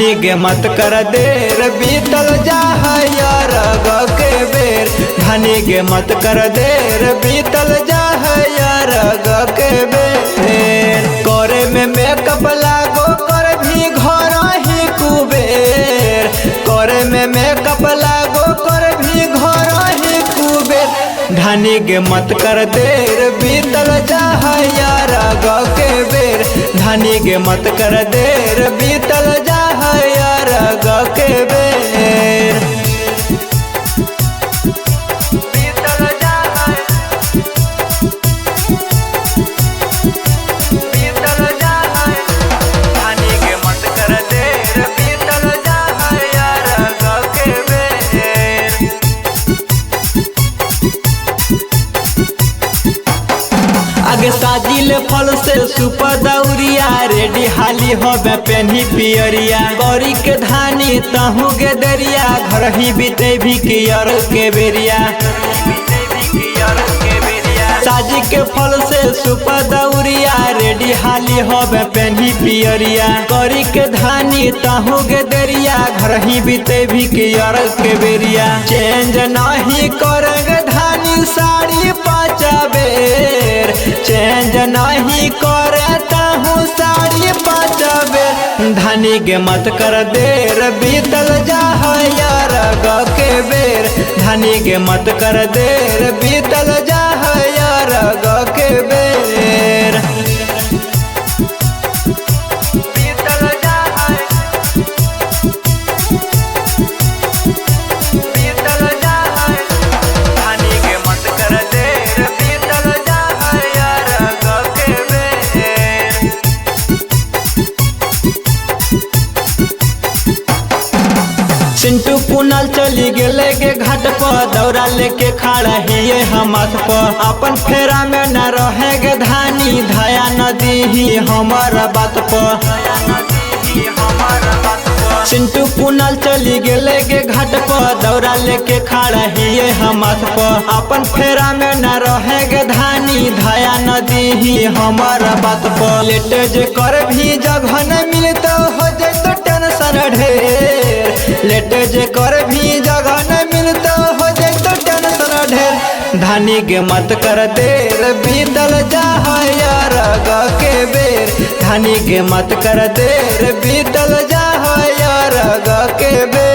धानी गे मत कर देर बीतल जा है अरग के बेर। धानी गे मत कर देर बीतल जा है अरग के बेर। करे में मेकअप लागो कर भी घर ही कुबेर। करे में मेकअप लागो कर भी घर ही कुबेर। धानी गे मत कर देर बीतल जा है अरग के बेर। धानी गे मत कर देर बीतल जा है अरग के बेर। बीतल जा है, बीतल जा है। धानी गे मत कर देर बीतल जा है अरग के बेर। आगे साजिल फल से सुपर दौरिया रेडी हाली होबे पेन्ही पियरिया। गौरी के धानी तहु गे दरिया घर ही बीते भी कियर के बेरिया। साजी के फल से सुपर दौरिया रेडी हाली होबे पेन्ही पियरिया। गौरी के धानी तहु गे दरिया घर ही बीते भी कियर के बेरिया। चेंज नहीं करेंगे धानी साड़ी पाँच बेर। चेंज नहीं करता हूँ साड़ी पाँच बेर। धानी गे मत कर देर बीतल जा है अरग के बेर। धानी गे मत कर देर बीतल जा है अरग के बेर। बीतल जा है, बीतल जा है। धानी गे मत कर देर बीतल जा है अरग के बेर। चिंटू पुनल चली गेले गे घाट पर दौरा लेके खड़ा हिये हम हाथ पर। अपन फेरा में न रहे गे धानी धया नदी ही हमारा बात पर। चिंटू पुनल चली गेले गे घाट पर दौरा लेके खड़ा हिये हम हाथ पर। अपन फेरा में न रहे गे धानी धया नदी ही हमारा बात पर। लेट जे कर भी जगह न मिलता हो जाए तो टेंशन ढेर। लेट जे कर भी जगह न मिलता हो जाए तो टेंशन ढेर। धानी गे मत कर देर बीतल जा है अरग के बेर। धानी गे मत कर देर बीतल जा है अरग के बेर।